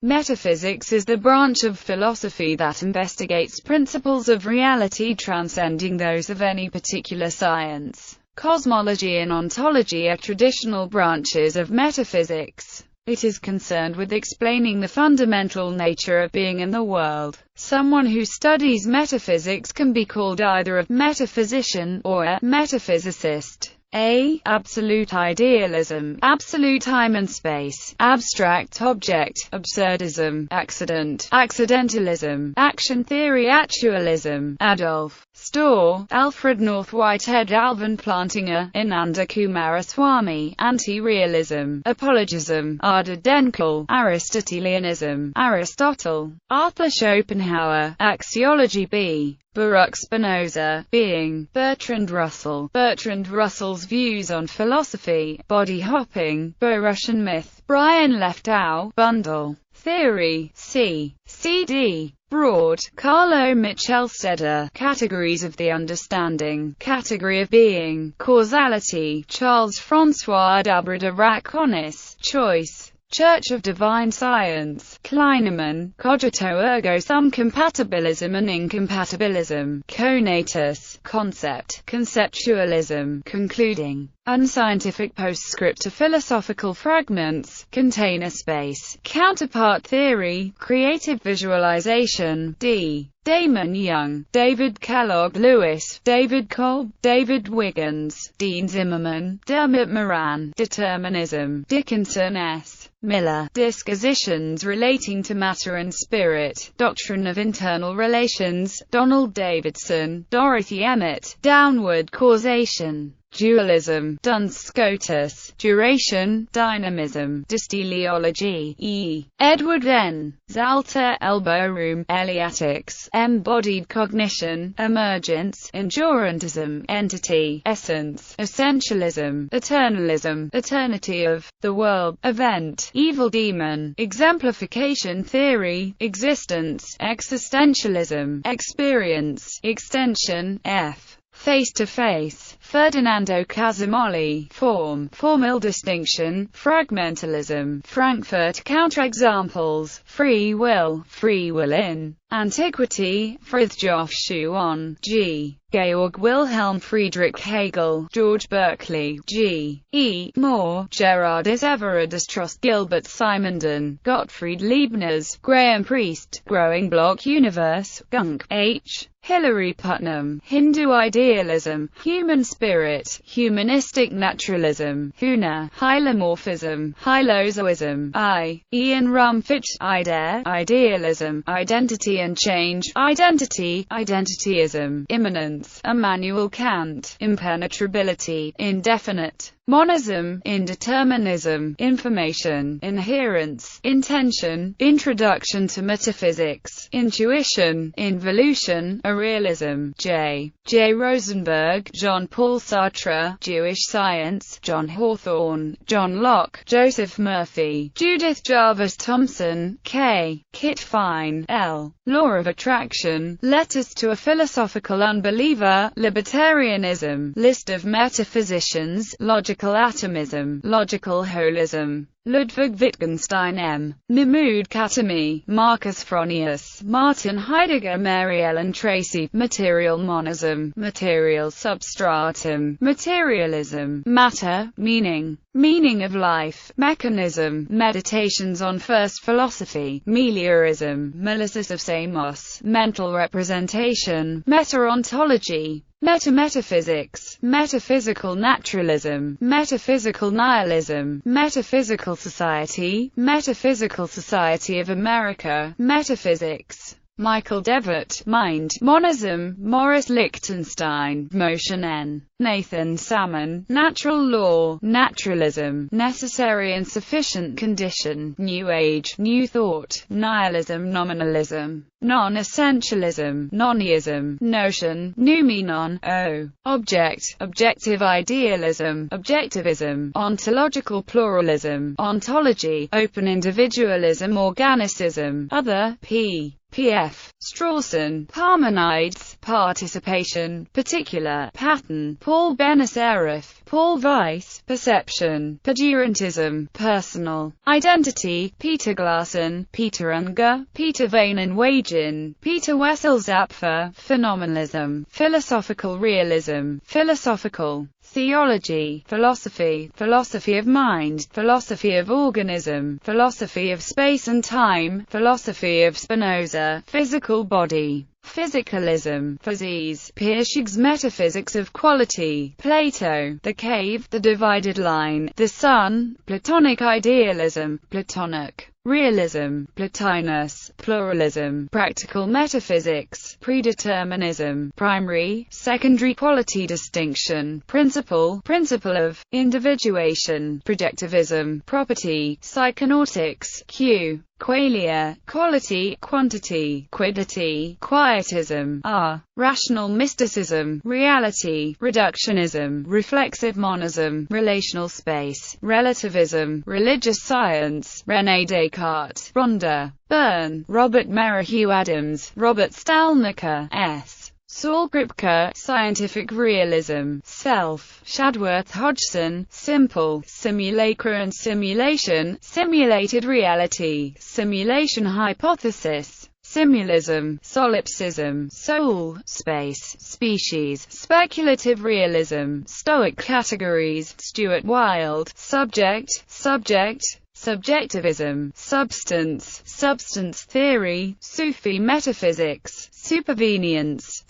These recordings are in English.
Metaphysics is the branch of philosophy that investigates principles of reality transcending those of any particular science. Cosmology and ontology are traditional branches of metaphysics. It is concerned with explaining the fundamental nature of being in the world. Someone who studies metaphysics can be called either a metaphysician or a metaphysicist. A. Absolute idealism, absolute time and space, abstract object, absurdism, accident, accidentalism, action theory, actualism. Adolf Storr, Alfred North Whitehead, Alvin Plantinga, Ananda Coomaraswamy. Anti-realism, apologism, Ardha Denkel, Aristotelianism, Aristotle, Arthur Schopenhauer, axiology. B. Baruch Spinoza, being, Bertrand Russell, Bertrand Russell's views on philosophy, body hopping, Russian myth, Brian Leftow, bundle theory, C. C.D. Broad, Carlo Michelsteder, categories of the understanding, category of being, causality, Charles-François d'Abreu de Raconis, choice, Church of Divine Science, Kleinemann, cogito ergo sum, compatibilism and incompatibilism, conatus, concept, conceptualism, concluding, unscientific postscript to philosophical fragments, container space, counterpart theory, creative visualization. D. Damon Young, David Kellogg Lewis, David Kolb, David Wiggins, Dean Zimmerman, Dermot Moran, determinism, Dickinson S. Miller, disquisitions relating to matter and spirit, doctrine of internal relations, Donald Davidson, Dorothy Emmett, downward causation, dualism, Duns Scotus, duration, dynamism, dysteleology. E. Edward N. Zalter, elbow room, Eleatics, embodied cognition, emergence, endurantism, entity, essence, essentialism, eternalism, eternity of the world, event, evil demon, exemplification theory, existence, existentialism, experience, extension. F. Face-to-face, Ferdinando Casamoli, form, formal distinction, fragmentalism, Frankfurt counterexamples, free will in antiquity, Fridtjof Schuon, G. Georg Wilhelm Friedrich Hegel, George Berkeley, G. E. Moore, Gerardus Everardus Trost, Gilbert Simondon, Gottfried Leibniz, Graham Priest, Growing Block Universe, Gunk, H. Hilary Putnam, Hindu idealism, human spirit, humanistic naturalism, Huna, hylomorphism, hylozoism. I. Ian Rumfitch, Idea, idealism, identity and change, identity, identityism, immanence, Immanuel Kant, impenetrability, indefinite, monism, indeterminism, information, inherence, intention, introduction to metaphysics, intuition, involution, irrealism. J. J. Rosenberg, John Paul Sartre, Jewish Science, John Hawthorne, John Locke, Joseph Murphy, Judith Jarvis Thomson, K. Kit Fine, L. Law of Attraction, Letters to a Philosophical Unbeliever, Libertarianism, List of Metaphysicians, Logical Atomism, Logical Holism, Ludwig Wittgenstein, M. Mahmoud Khatami, Marcus Fronius, Martin Heidegger, Mary Ellen Tracy, Material Monism, Material Substratum, Materialism, Matter, Meaning, Meaning of Life, Mechanism, Meditations on First Philosophy, Meliorism, Melissus of Samos, Mental Representation, Meta-ontology, Metametaphysics, Metaphysical Naturalism, Metaphysical Nihilism, Metaphysical Society, Metaphysical Society of America, Metaphysics, Michael Devitt, Mind, Monism, Morris Lichtenstein, Motion N. Nathan Salmon, Natural Law, Naturalism, Necessary and Sufficient Condition, New Age, New Thought, Nihilism, Nominalism, Non-essentialism, Nonnyism, Notion, Noumenon, O. Object, Objective Idealism, Objectivism, Ontological Pluralism, Ontology, Open Individualism, Organicism, Other, P. P.F. Strawson, Parmenides, participation, particular, pattern, Paul Benacerraf, Paul Weiss, perception, pedurantism, personal, identity, Peter Glasson, Peter Unger, Peter Van Inwagen, Peter Wessels-Zapfer, phenomenalism, philosophical realism, philosophical theology, philosophy, philosophy of mind, philosophy of organism, philosophy of space and time, philosophy of Spinoza, physical body, physicalism, physis, Pirchig's metaphysics of quality, Plato, the cave, the divided line, the sun, Platonic idealism, Platonic realism, Plotinus, pluralism, practical metaphysics, predeterminism, primary, secondary quality distinction, principle, principle of individuation, projectivism, property, psychonautics, qualia, quality, quantity, quiddity, quietism, rational mysticism, reality, reductionism, reflexive monism, relational space, relativism, religious science, René Descartes, Rhonda Byrne, Robert Merrihew Adams, Robert Stalnaker, S. Saul Kripke, scientific realism, self, Shadworth Hodgson, simple, simulacra and simulation, simulated reality, simulation hypothesis, simulism, solipsism, soul, space, species, speculative realism, Stoic categories, Stuart Wilde, subject, subjectivism, substance, substance theory, Sufi metaphysics, supervenience,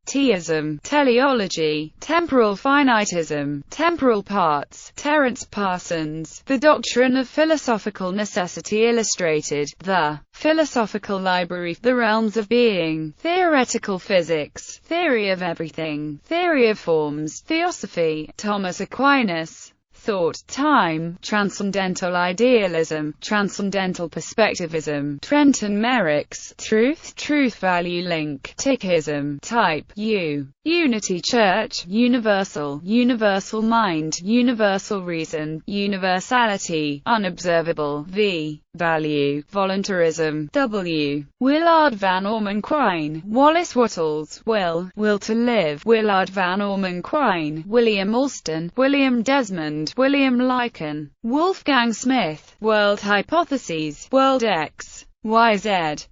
theism, teleology, temporal finitism, temporal parts, Terence Parsons, The Doctrine of Philosophical Necessity Illustrated, The Philosophical Library, The Realms of Being, Theoretical Physics, Theory of Everything, Theory of Forms, Theosophy, Thomas Aquinas, Thought, Time, Transcendental Idealism, Transcendental Perspectivism, Trenton Merrick's Truth, Truth Value Link, Tickism, Type, Unity Church, Universal, Universal Mind, Universal Reason, Universality, Unobservable, V, Value, Voluntarism, W, Willard Van Orman Quine, Wallace Wattles, Will to Live, Willard Van Orman Quine, William Alston, William Desmond, William Lycan, Wolfgang Smith, World Hypotheses, World X, YZ.